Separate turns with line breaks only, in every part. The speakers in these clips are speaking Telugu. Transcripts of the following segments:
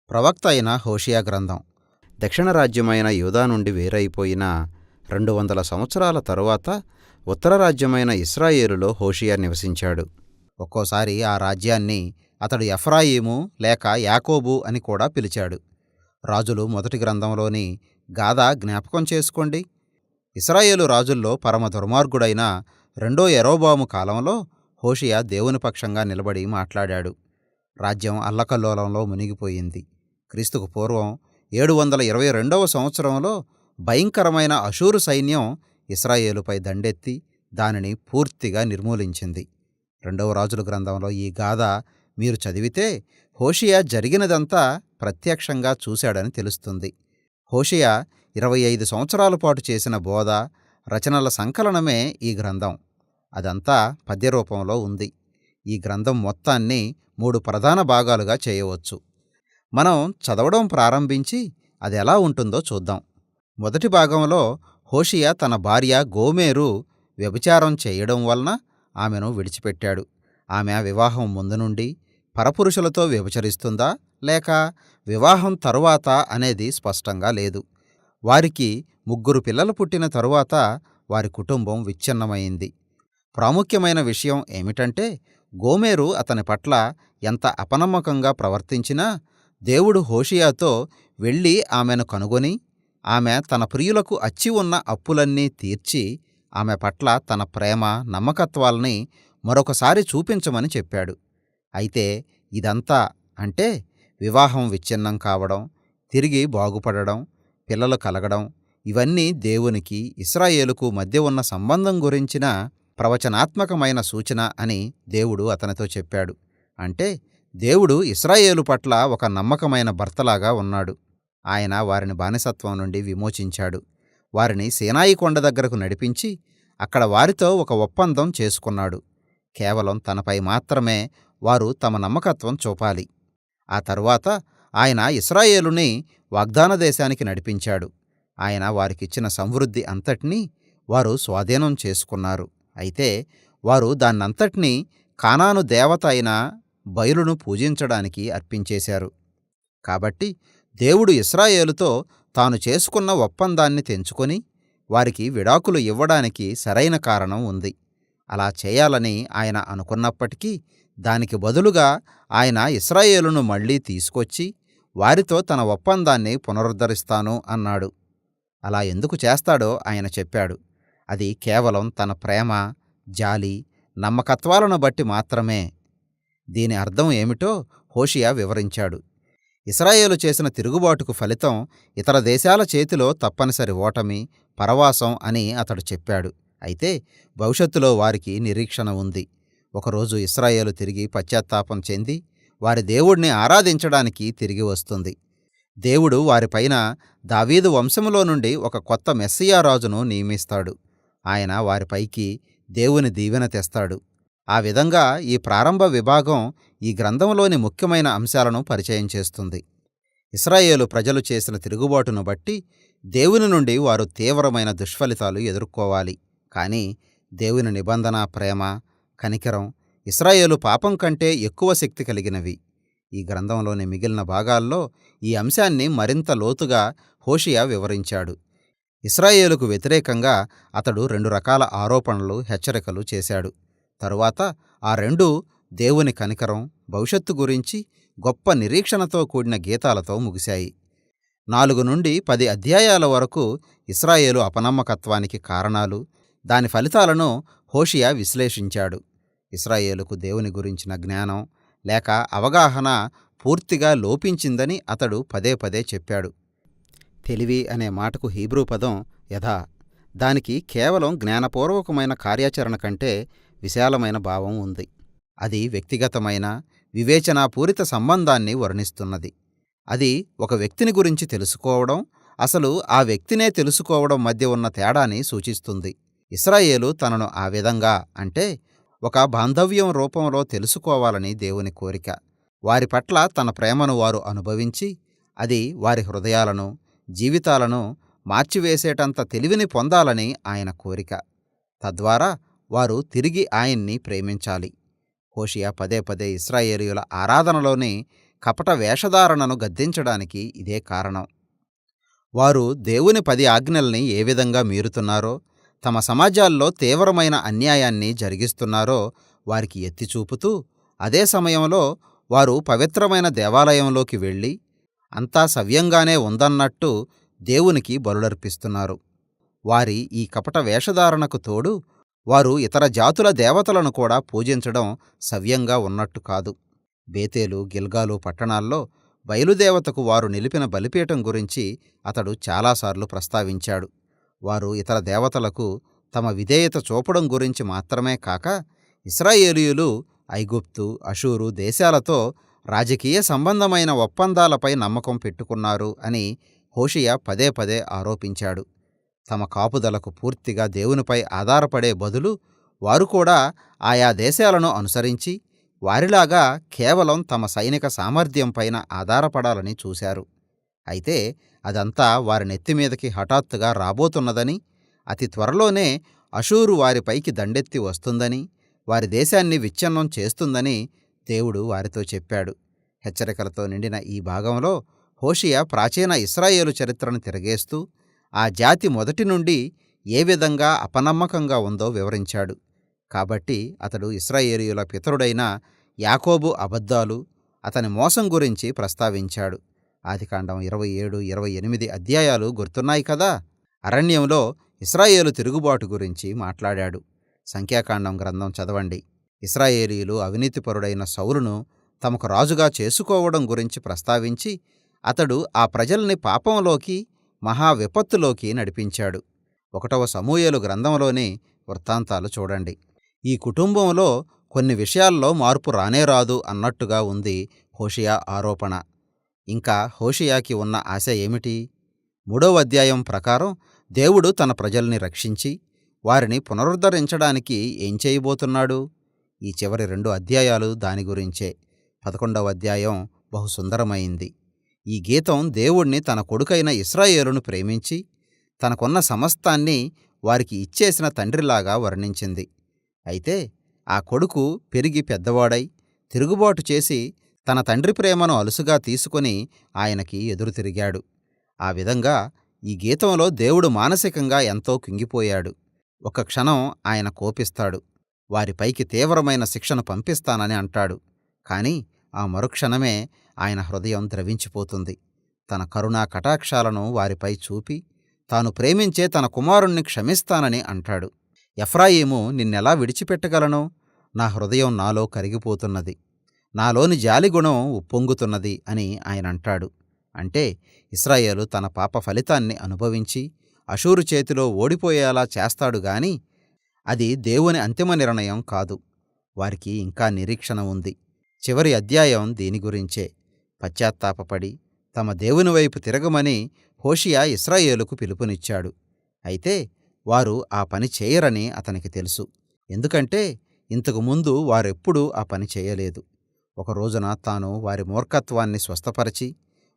ప్రవక్త అయిన హోషేయ గ్రంథం. దక్షిణ రాజ్యమైన యూదా నుండి వేరైపోయిన 200 సంవత్సరాల తరువాత ఉత్తర రాజ్యమైన ఇశ్రాయేలులో హోషేయ నివసించాడు. ఒక్కోసారి ఆ రాజ్యాన్ని అతడు ఎఫ్రాయిము లేక యాకోబు అని కూడా పిలిచాడు. రాజులు మొదటి గ్రంథంలోని గాథ జ్ఞాపకం చేసుకోండి. ఇశ్రాయేలు రాజుల్లో పరమ దుర్మార్గుడైన రెండో యరొబాము కాలంలో హోషేయ దేవుని పక్షంగా నిలబడి మాట్లాడాడు. రాజ్యం అల్లకల్లోలంలో మునిగిపోయింది. క్రీస్తుకు పూర్వం 722వ సంవత్సరంలో భయంకరమైన అషూరు సైన్యం ఇశ్రాయేలుపై దండెత్తి దానిని పూర్తిగా నిర్మూలించింది. రెండవ రాజుల గ్రంథంలో ఈ గాథ మీరు చదివితే హోషేయ జరిగినదంతా ప్రత్యక్షంగా చూశాడని తెలుస్తుంది. హోషేయ 25 సంవత్సరాల పాటు చేసిన బోధ, రచనల సంకలనమే ఈ గ్రంథం. అదంతా పద్యరూపంలో ఉంది. ఈ గ్రంథం మొత్తాన్ని 3 ప్రధాన భాగాలుగా చేయవచ్చు. మనం చదవడం ప్రారంభించి అది ఎలా ఉంటుందో చూద్దాం. మొదటి భాగంలో హోషేయ తన భార్య గోమెరు వ్యభిచారం చేయడం వలన ఆమెను విడిచిపెట్టాడు. ఆమె వివాహం ముందు నుండి పరపురుషులతో వ్యభిచరిస్తుందా లేక వివాహం తరువాత అనేది స్పష్టంగా లేదు. వారికి 3 పిల్లలు పుట్టిన తరువాత వారి కుటుంబం విచ్ఛిన్నమైంది. ప్రాముఖ్యమైన విషయం ఏమిటంటే గోమెరు అతని పట్ల ఎంత అపనమ్మకంగా ప్రవర్తించినా దేవుడు హోషేయతో వెళ్ళి ఆమెను కనుగొని ఆమె తన ప్రియులకు అచ్చి ఉన్న అప్పులన్నీ తీర్చి ఆమె పట్ల తన ప్రేమ, నమ్మకత్వాల్ని మరొకసారి చూపించమని చెప్పాడు. అయితే ఇదంతా అంటే వివాహం విచ్ఛిన్నం కావడం, తిరిగి బాగుపడడం, పిల్లలు కలగడం ఇవన్నీ దేవునికి ఇశ్రాయేలుకు మధ్య ఉన్న సంబంధం గురించిన ప్రవచనాత్మకమైన సూచన అని దేవుడు అతనితో చెప్పాడు. అంటే దేవుడు ఇశ్రాయేలు పట్ల ఒక నమ్మకమైన భర్తలాగా ఉన్నాడు. ఆయన వారిని బానిసత్వం నుండి విమోచించాడు. వారిని సీనాయి కొండ దగ్గరకు నడిపించి అక్కడ వారితో ఒక ఒప్పందం చేసుకున్నాడు. కేవలం తనపై మాత్రమే వారు తమ నమ్మకత్వం చూపాలి. ఆ తరువాత ఆయన ఇశ్రాయేలుని వాగ్దాన దేశానికి నడిపించాడు. ఆయన వారికిచ్చిన సమృద్ధి అంతటినీ వారు స్వాధీనం చేసుకున్నారు. అయితే వారు దాన్నంతటినీ కానాను దేవత అయిన బయలును పూజించడానికి అర్పించేశారు. కాబట్టి దేవుడు ఇశ్రాయేలుతో తాను చేసుకున్న ఒప్పందాన్ని తెంచుకొని వారికి విడాకులు ఇవ్వడానికి సరైన కారణం ఉంది. అలా చేయాలని ఆయన అనుకున్నప్పటికీ దానికి బదులుగా ఆయన ఇశ్రాయేలును మళ్లీ తీసుకొచ్చి వారితో తన ఒప్పందాన్ని పునరుద్ధరిస్తాను అన్నాడు. అలా ఎందుకు చేస్తాడో ఆయన చెప్పాడు. అది కేవలం తన ప్రేమ, జాలి, నమ్మకత్వాలను బట్టి మాత్రమే. దీని అర్థం ఏమిటో హోషేయ వివరించాడు. ఇశ్రాయేలు చేసిన తిరుగుబాటుకు ఫలితం ఇతర దేశాల చేతిలో తప్పనిసరి ఓటమి, పరవాసం అని అతడు చెప్పాడు. అయితే భవిష్యత్తులో వారికి నిరీక్షణ ఉంది. ఒకరోజు ఇశ్రాయేలు తిరిగి పశ్చాత్తాపం చెంది వారి దేవుడిని ఆరాధించడానికి తిరిగి వస్తుంది. దేవుడు వారిపైన దావీదు వంశములో నుండి ఒక కొత్త మెస్సియా రాజును నియమిస్తాడు. ఆయన వారిపైకి దేవుని దీవెన తెస్తాడు. ఆ విధంగా ఈ ప్రారంభ విభాగం ఈ గ్రంథంలోని ముఖ్యమైన అంశాలను పరిచయం చేస్తుంది. ఇశ్రాయేలు ప్రజలు చేసిన తిరుగుబాటును బట్టి దేవుని నుండి వారు తీవ్రమైన దుష్ఫలితాలు ఎదుర్కోవాలి. కానీ దేవుని నిబంధన, ప్రేమ, కనికరం ఇశ్రాయేలు పాపం కంటే ఎక్కువ శక్తి కలిగినవి. ఈ గ్రంథంలోని మిగిలిన భాగాల్లో ఈ అంశాన్ని మరింత లోతుగా హోషేయ వివరించాడు. ఇశ్రాయేలుకు వ్యతిరేకంగా అతడు 2 రకాల ఆరోపణలు, హెచ్చరికలు చేశాడు. తరువాత ఆ రెండూ దేవుని కనికరం, భవిష్యత్తు గురించి గొప్ప నిరీక్షణతో కూడిన గీతాలతో ముగిశాయి. 4 నుండి 10 అధ్యాయాల వరకు ఇశ్రాయేలు అపనమ్మకత్వానికి కారణాలు, దాని ఫలితాలను హోషేయ విశ్లేషించాడు. ఇశ్రాయేలుకు దేవుని గురించిన జ్ఞానం లేక అవగాహన పూర్తిగా లోపించిందని అతడు పదే పదే చెప్పాడు. తెలివి అనే మాటకు హీబ్రూ పదం యథా. దానికి కేవలం జ్ఞానపూర్వకమైన కార్యాచరణ కంటే విశాలమైన భావం ఉంది. అది వ్యక్తిగతమైన, వివేచనాపూరిత సంబంధాన్ని వర్ణిస్తున్నది. అది ఒక వ్యక్తిని గురించి తెలుసుకోవడం, అసలు ఆ వ్యక్తినే తెలుసుకోవడం మధ్య ఉన్న తేడాని సూచిస్తుంది. ఇశ్రాయేలు తనను ఆ విధంగా అంటే ఒక బాంధవ్యం రూపంలో తెలుసుకోవాలని దేవుని కోరిక. వారి పట్ల తన ప్రేమను వారు అనుభవించి అది వారి హృదయాలను, జీవితాలను మార్చివేసేటంత తెలివిని పొందాలని ఆయన కోరిక. తద్వారా వారు తిరిగి ఆయన్ని ప్రేమించాలి. హోషేయ పదే పదే ఇశ్రాయేలీయుల ఆరాధనలోని కపట వేషధారణను గద్దించడానికి ఇదే కారణం. వారు దేవుని 10 ఆజ్ఞల్ని ఏ విధంగా మీరుతున్నారో, తమ సమాజాల్లో తీవ్రమైన అన్యాయాన్ని జరిగిస్తున్నారో వారికి ఎత్తి చూపుతూ, అదే సమయంలో వారు పవిత్రమైన దేవాలయంలోకి వెళ్ళి అంతా సవ్యంగానే ఉందన్నట్టు దేవునికి బలులర్పిస్తున్నారు. వారి ఈ కపట వేషధారణకు తోడు వారు ఇతర జాతుల దేవతలను కూడా పూజించడం సవ్యంగా ఉన్నట్టు కాదు. బేతేలు, గిల్గాలు పట్టణాల్లో బయలుదేవతకు వారు నిలిపిన బలిపీఠం గురించి అతడు చాలాసార్లు ప్రస్తావించాడు. వారు ఇతర దేవతలకు తమ విధేయత చూపడం గురించి మాత్రమే కాక, ఇశ్రాయేలీయులు ఐగుప్తు, అషూరు దేశాలతో రాజకీయ సంబంధమైన ఒప్పందాలపై నమ్మకం పెట్టుకున్నారు అని హోషేయ పదే పదే ఆరోపించాడు. తమ కాపుదలకు పూర్తిగా దేవునిపై ఆధారపడే బదులు వారు కూడా ఆయా దేశాలను అనుసరించి వారిలాగా కేవలం తమ సైనిక సామర్థ్యంపైన ఆధారపడాలని చూశారు. అయితే అదంతా వారి నెత్తిమీదకి హఠాత్తుగా రాబోతున్నదని, అతి త్వరలోనే అషూరు వారిపైకి దండెత్తి వస్తుందని, వారి దేశాన్ని విచ్ఛిన్నం చేస్తుందని దేవుడు వారితో చెప్పాడు. హెచ్చరికలతో నిండిన ఈ భాగంలో హోషేయ ప్రాచీన ఇశ్రాయేలు చరిత్రను తిరగేస్తూ ఆ జాతి మొదటి నుండి ఏ విధంగా అపనమ్మకంగా ఉందో వివరించాడు. కాబట్టి అతడు ఇశ్రాయేలీయుల పితరుడైన యాకోబు అబద్ధాలు, అతని మోసం గురించి ప్రస్తావించాడు. ఆదికాండం 27, 28 అధ్యాయాలు గుర్తున్నాయి కదా. అరణ్యంలో ఇశ్రాయేలు తిరుగుబాటు గురించి మాట్లాడాడు. సంఖ్యాకాండం గ్రంథం చదవండి. ఇశ్రాయేలీయులు అవినీతిపరుడైన సౌలును తమకు రాజుగా చేసుకోవడం గురించి ప్రస్తావించి అతడు ఆ ప్రజల్ని పాపంలోకి, మహా విపత్తులోకి నడిపించాడు. 1వ సమూయేలు గ్రంథంలోని వృత్తాంతాలు చూడండి. ఈ కుటుంబంలో కొన్ని విషయాల్లో మార్పు రానేరాదు అన్నట్టుగా ఉంది హోషేయ ఆరోపణ. ఇంకా హోషేయకి ఉన్న ఆశ ఏమిటి? 3వ అధ్యాయం ప్రకారం దేవుడు తన ప్రజల్ని రక్షించి వారిని పునరుద్ధరించడానికి ఏం చేయబోతున్నాడు? ఈ చివరి 2 అధ్యాయాలు దాని గురించే. 11వ అధ్యాయం బహుసుందరమైంది. ఈ గీతం దేవుణ్ణి తన కొడుకైన ఇశ్రాయేలును ప్రేమించి తనకున్న సమస్తాన్ని వారికి ఇచ్చేసిన తండ్రిలాగా వర్ణించింది. అయితే ఆ కొడుకు పెరిగి పెద్దవాడై తిరుగుబాటు చేసి తన తండ్రి ప్రేమను అలుసుగా తీసుకుని ఆయనకి ఎదురు తిరిగాడు. ఆ విధంగా ఈ గీతంలో దేవుడు మానసికంగా ఎంతో కుంగిపోయాడు. ఒక క్షణం ఆయన కోపిస్తాడు, వారిపైకి తీవ్రమైన శిక్షను పంపిస్తానని అంటాడు. కాని ఆ మరుక్షణమే ఆయన హృదయం ద్రవించిపోతుంది. తన కరుణా కటాక్షాలను వారిపై చూపి తాను ప్రేమించే తన కుమారుణ్ణి క్షమిస్తానని అంటాడు. ఎఫ్రాయిము, నిన్నెలా విడిచిపెట్టగలను? నా హృదయం నాలో కరిగిపోతున్నది, నాలోని జాలిగుణం ఉప్పొంగుతున్నది అని ఆయన అంటాడు. అంటే ఇశ్రాయేలు తన పాప ఫలితాన్ని అనుభవించి అషూరు చేతిలో ఓడిపోయేలా చేస్తాడు గాని అది దేవుని అంతిమ నిర్ణయం కాదు. వారికి ఇంకా నిరీక్షణ ఉంది. చివరి అధ్యాయం దీని గురించే. పశ్చాత్తాపపడి తమ దేవుని వైపు తిరగమని హోషేయ ఇశ్రాయేలుకు పిలుపునిచ్చాడు. అయితే వారు ఆ పని చేయరని అతనికి తెలుసు. ఎందుకంటే ఇంతకు ముందు వారెప్పుడూ ఆ పని చేయలేదు. ఒక రోజున తాను వారి మూర్ఖత్వాన్ని స్వస్థపరచి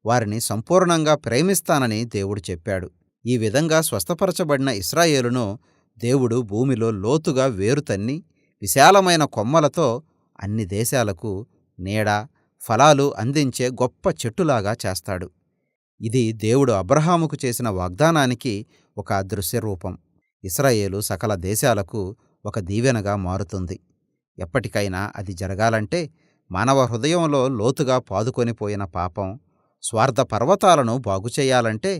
వారిని సంపూర్ణంగా ప్రేమిస్తానని దేవుడు చెప్పాడు. ఈ విధంగా స్వస్థపరచబడిన ఇశ్రాయేలును దేవుడు భూమిలో లోతుగా వేరుతన్ని విశాలమైన కొమ్మలతో అన్ని దేశాలకు నీడ, ఫలాలు అందించే గొప్ప చెట్టులాగా చేస్తాడు. ఇది దేవుడు అబ్రహాముకు చేసిన వాగ్దానానికి ఒక దృశ్యరూపం. ఇశ్రాయేలు సకల దేశాలకు ఒక దీవెనగా మారుతుంది. ఎప్పటికైనా అది జరగాలంటే మానవ హృదయంలో లోతుగా పాదుకొనిపోయిన పాపం, స్వార్థ పర్వతాలను బాగుచేయాలంటే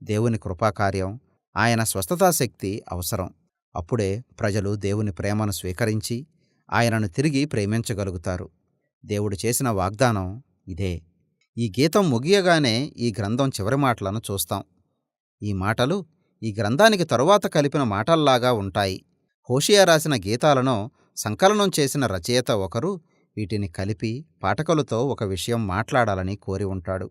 దేవుని కృపాకార్యం, ఆయన స్వస్థతాశక్తి అవసరం. అప్పుడే ప్రజలు దేవుని ప్రేమను స్వీకరించి ఆయనను తిరిగి ప్రేమించగలుగుతారు. దేవుడు చేసిన వాగ్దానం ఇదే. ఈ గీతం ముగియగానే ఈ గ్రంథం చివరి మాటలను చూస్తాం. ఈ మాటలు ఈ గ్రంథానికి తరువాత కలిపిన మాటల్లాగా ఉంటాయి. హోషేయ రాసిన గీతాలను సంకలనం చేసిన రచయిత ఒకరు వీటిని కలిపి పాఠకులతో ఒక విషయం మాట్లాడాలని కోరి ఉంటాడు.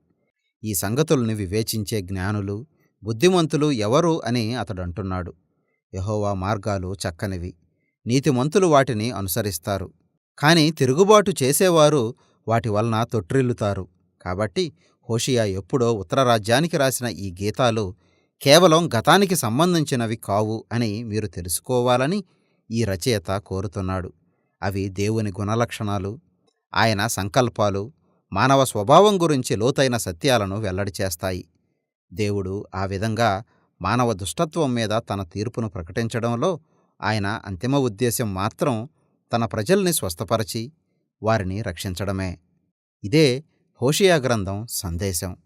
ఈ సంగతుల్ని వివేచించే జ్ఞానులు, బుద్ధిమంతులు ఎవరు అని అతడంటున్నాడు. యెహోవా మార్గాలు చక్కనివి, నీతిమంతులు వాటిని అనుసరిస్తారు. కాని తిరుగుబాటు చేసేవారు వాటి వలన తొట్రిల్లుతారు. కాబట్టి హోషేయ ఎప్పుడో ఉత్తర రాజ్యానికి రాసిన ఈ గీతాలు కేవలం గతానికి సంబంధించినవి కావు అని మీరు తెలుసుకోవాలని ఈ రచయిత కోరుతున్నాడు. అవి దేవుని గుణలక్షణాలు, ఆయన సంకల్పాలు, మానవ స్వభావం గురించి లోతైన సత్యాలను వెల్లడి చేస్తాయి. దేవుడు ఆ విధంగా మానవ దుష్టత్వం మీద తన తీర్పును ప్రకటించడంలో ఆయన అంతిమ ఉద్దేశ్యం మాత్రం తన ప్రజల్ని స్వస్థపరచి వారిని రక్షించడమే. ఇదే హోషేయ గ్రంథం సందేశం.